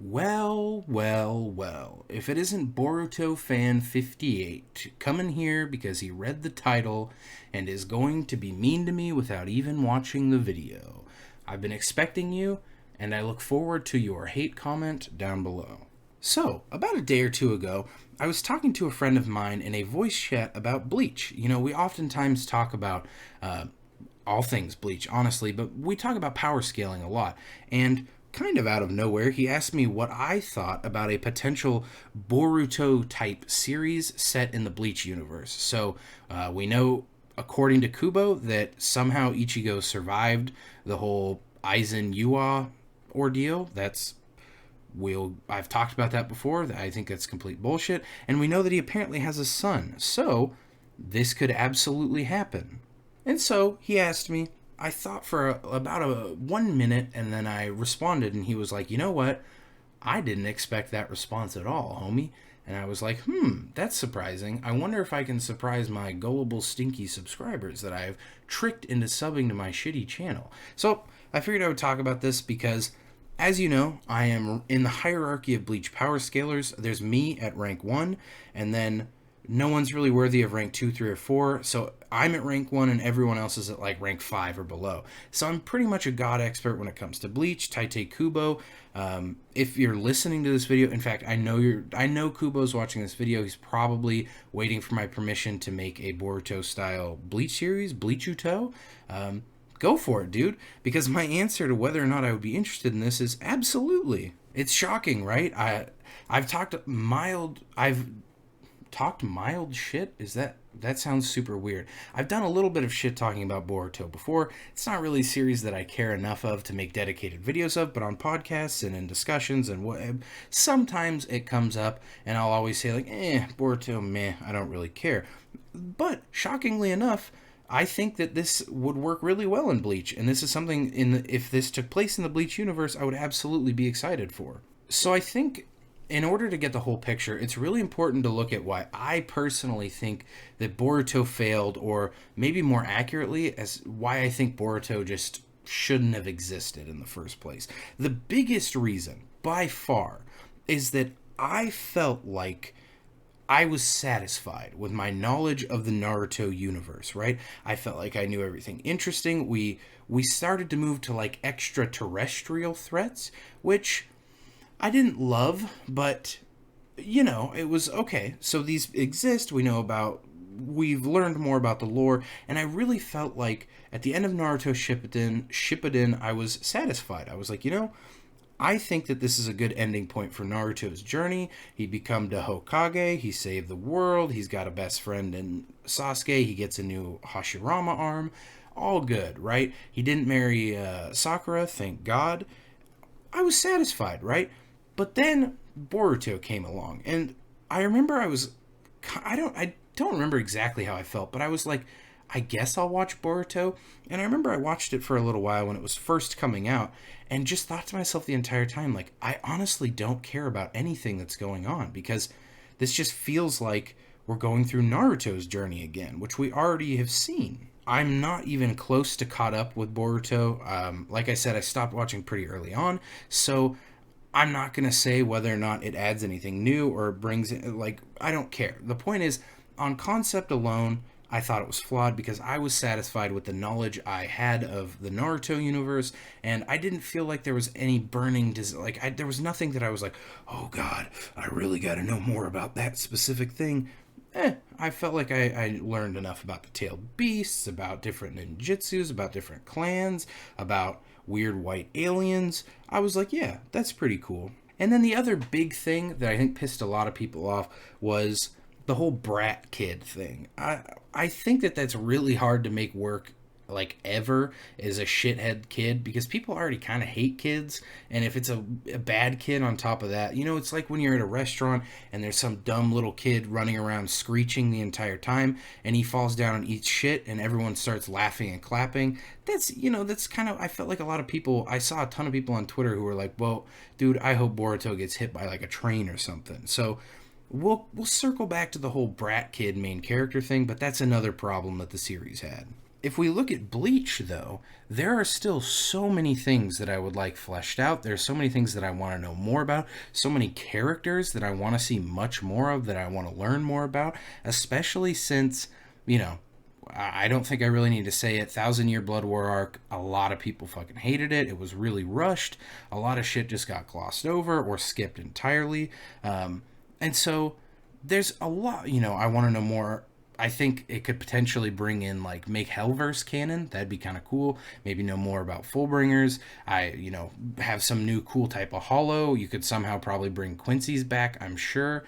Well, well, well. If it isn't Boruto Fan 58 coming here because he read the title and is going to be mean to me without even watching the video. I've been expecting you, and I look forward to your hate comment down below. So, about a day or two ago, I was talking to a friend of mine in a voice chat about Bleach. You know, we oftentimes talk about all things Bleach, honestly, but we talk about power scaling a lot. And kind of out of nowhere, he asked me what I thought about a potential Boruto type series set in the Bleach universe. So we know, according to Kubo, that somehow Ichigo survived the whole Aizen Yuwa ordeal. I've talked about that before. I think that's complete bullshit. And we know that he apparently has a son. So this could absolutely happen. And so he asked me. I thought for about 1 minute, and then I responded, and he was like, "You know what? I didn't expect that response at all, homie." And I was like, that's surprising. I wonder if I can surprise my gullible, stinky subscribers that I have tricked into subbing to my shitty channel. So I figured I would talk about this because, as you know, I am in the hierarchy of Bleach power scalers. There's me at rank 1, and then no one's really worthy of rank 2, 3, or 4. So I'm at rank 1 and everyone else is at like rank 5 or below. So I'm pretty much a god expert when it comes to Bleach, Taite Kubo. If you're listening to this video, in fact, I know Kubo's watching this video. He's probably waiting for my permission to make a Boruto style Bleach series, Bleachuto. Go for it, dude. Because my answer to whether or not I would be interested in this is absolutely. It's shocking, right? I've talked mild shit. That sounds super weird. I've done a little bit of shit talking about Boruto before. It's not really a series that I care enough of to make dedicated videos of, but on podcasts and in discussions and what, sometimes it comes up, and I'll always say like, Boruto, meh, I don't really care. But shockingly enough, I think that this would work really well in Bleach, and this is something if this took place in the Bleach universe, I would absolutely be excited for. So I think in order to get the whole picture, it's really important to look at why I personally think that Boruto failed, or maybe more accurately, as why I think Boruto just shouldn't have existed in the first place. The biggest reason, by far, is that I felt like I was satisfied with my knowledge of the Naruto universe, right? I felt like I knew everything interesting. We started to move to like extraterrestrial threats, which I didn't love, but it was okay. So these exist. We've learned more about the lore, and I really felt like at the end of Naruto Shippuden, I was satisfied. I was like, I think that this is a good ending point for Naruto's journey. He became the Hokage, he saved the world, he's got a best friend in Sasuke, he gets a new Hashirama arm. All good, right? He didn't marry Sakura, thank God. I was satisfied, right? But then Boruto came along, and I remember I don't remember exactly how I felt, but I was like, I guess I'll watch Boruto. And I remember I watched it for a little while when it was first coming out, and just thought to myself the entire time, like, I honestly don't care about anything that's going on, because this just feels like we're going through Naruto's journey again, which we already have seen. I'm not even close to caught up with Boruto. Like I said, I stopped watching pretty early on, so I'm not going to say whether or not it adds anything new or brings it, like, I don't care. The point is, on concept alone, I thought it was flawed because I was satisfied with the knowledge I had of the Naruto universe, and I didn't feel like there was any burning there was nothing that I was like, oh god, I really got to know more about that specific thing. I felt like I learned enough about the tailed beasts, about different ninjutsus, about different clans, about weird white aliens. I was like, yeah, that's pretty cool. And then the other big thing that I think pissed a lot of people off was the whole brat kid thing. I think that that's really hard to make work, like, ever, as a shithead kid, because people already kind of hate kids, and if it's a bad kid on top of that, it's like when you're at a restaurant and there's some dumb little kid running around screeching the entire time, and he falls down and eats shit, and everyone starts laughing and clapping. That's kind of, I felt like I saw a ton of people on Twitter who were like, well, dude, I hope Boruto gets hit by like a train or something. So we'll circle back to the whole brat kid main character thing, but that's another problem that the series had. If we look at Bleach, though, there are still so many things that I would like fleshed out. There's so many things that I want to know more about, so many characters that I want to see much more of, that I want to learn more about, especially since, you know, I don't think I really need to say it. Thousand Year Blood War arc, a lot of people fucking hated it. It was really rushed. A lot of shit just got glossed over or skipped entirely. And so there's a lot, I want to know more. I think it could potentially bring in, like, make Hellverse canon. That'd be kind of cool. Maybe know more about Fullbringers. Have some new cool type of Hollow. You could somehow probably bring Quincy's back, I'm sure.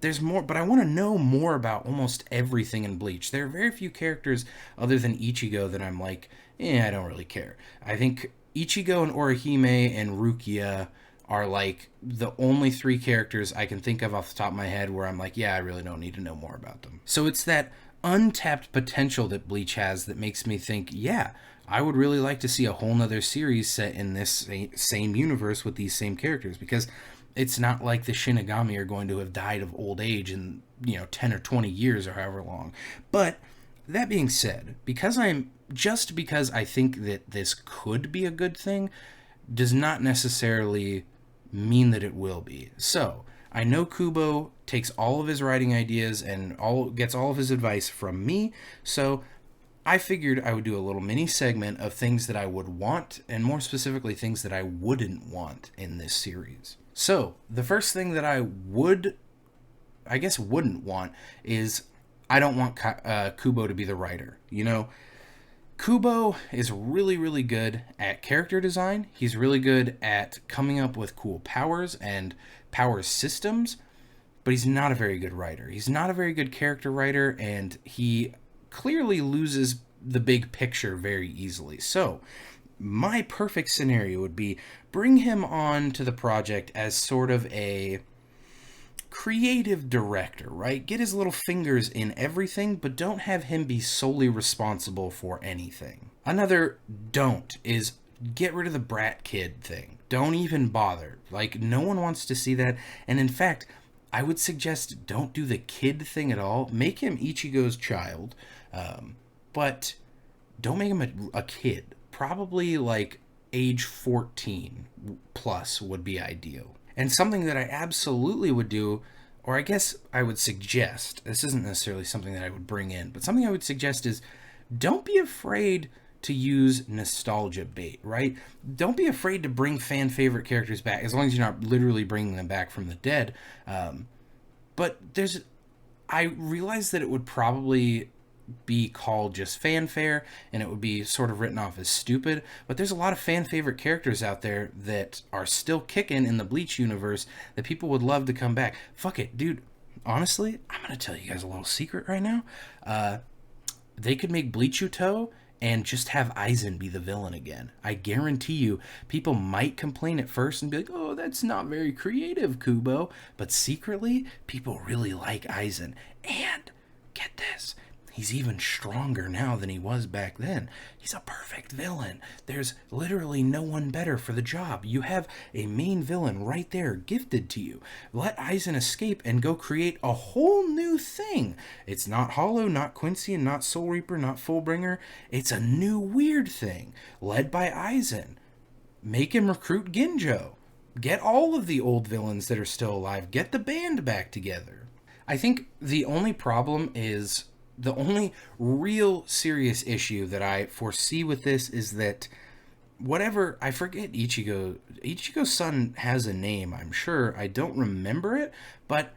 There's more, but I want to know more about almost everything in Bleach. There are very few characters other than Ichigo that I'm like, I don't really care. I think Ichigo and Orihime and Rukia are like the only three characters I can think of off the top of my head where I'm like, I really don't need to know more about them. So it's that untapped potential that Bleach has that makes me think, I would really like to see a whole nother series set in this same universe with these same characters, because it's not like the Shinigami are going to have died of old age in, 10 or 20 years or however long. But that being said, because I think that this could be a good thing, does not necessarily mean that it will be. So, I know Kubo takes all of his writing ideas and gets all of his advice from me, so I figured I would do a little mini segment of things that I would want, and more specifically, things that I wouldn't want in this series. So, the first thing that I wouldn't want is I don't want Kubo to be the writer. Kubo is really, really good at character design. He's really good at coming up with cool powers and power systems, but he's not a very good writer. He's not a very good character writer, and he clearly loses the big picture very easily. So, my perfect scenario would be bring him on to the project as sort of a creative director, right? Get his little fingers in everything, but don't have him be solely responsible for anything. Another don't is get rid of the brat kid thing. Don't even bother. Like, no one wants to see that. And in fact, I would suggest don't do the kid thing at all. Make him Ichigo's child, but don't make him a kid. Probably like age 14 plus would be ideal. And something that I absolutely would do, or I guess I would suggest, this isn't necessarily something that I would bring in, but something I would suggest is don't be afraid to use nostalgia bait, right? Don't be afraid to bring fan favorite characters back, as long as you're not literally bringing them back from the dead. But I realize that it would probably be called just fanfare, and it would be sort of written off as stupid, but there's a lot of fan favorite characters out there that are still kicking in the Bleach universe that people would love to come back. Fuck it, dude. Honestly, I'm gonna tell you guys a little secret right now. They could make Bleachuto and just have Aizen be the villain again. I guarantee you, people might complain at first and be like, oh, that's not very creative, Kubo. But secretly, people really like Aizen. And, get this, he's even stronger now than he was back then. He's a perfect villain. There's literally no one better for the job. You have a main villain right there, gifted to you. Let Aizen escape and go create a whole new thing. It's not Hollow, not Quincy, and not Soul Reaper, not Fullbringer. It's a new weird thing, led by Aizen. Make him recruit Ginjo. Get all of the old villains that are still alive. Get the band back together. I think the only problem is, the only real serious issue that I foresee with this is that I forget Ichigo's son has a name, I'm sure. I don't remember it, but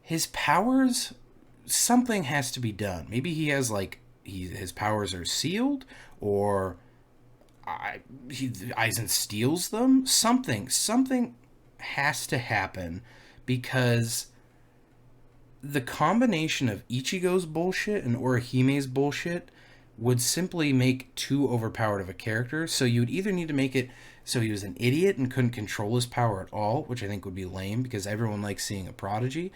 his powers, something has to be done. Maybe he has his powers are sealed, or Aizen steals them. Something has to happen, because the combination of Ichigo's bullshit and Orihime's bullshit would simply make too overpowered of a character. So you would either need to make it so he was an idiot and couldn't control his power at all, which I think would be lame because everyone likes seeing a prodigy,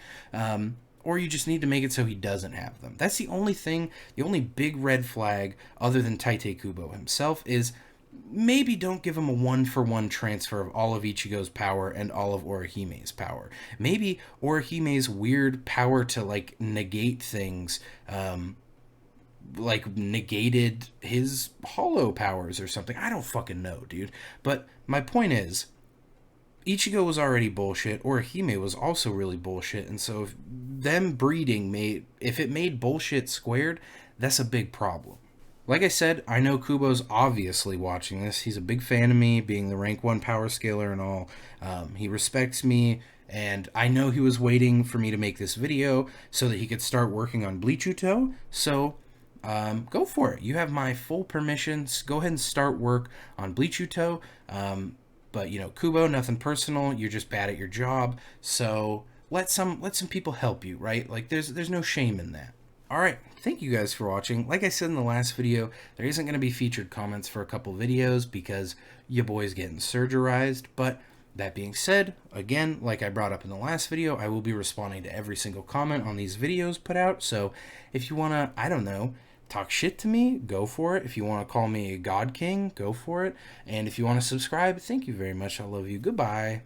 or you just need to make it so he doesn't have them. That's the only thing, the only big red flag other than Tite Kubo himself is maybe don't give him a 1-for-1 transfer of all of Ichigo's power and all of Orihime's power. Maybe Orihime's weird power to negate things like negated his hollow powers or something. I don't fucking know, dude. But my point is, Ichigo was already bullshit, Orihime was also really bullshit, and so if them breeding if it made bullshit squared, that's a big problem. Like I said, I know Kubo's obviously watching this. He's a big fan of me, being the rank 1 power scaler and all. He respects me, and I know he was waiting for me to make this video so that he could start working on Bleachuto. So, go for it. You have my full permissions. Go ahead and start work on Bleachuto. But, Kubo, nothing personal. You're just bad at your job. So, let some people help you, right? Like, there's no shame in that. Alright, thank you guys for watching. Like I said in the last video, there isn't going to be featured comments for a couple videos because your boy's getting surgerized, but that being said, again, like I brought up in the last video, I will be responding to every single comment on these videos put out, so if you want to, I don't know, talk shit to me, go for it. If you want to call me a God King, go for it. And if you want to subscribe, thank you very much. I love you. Goodbye.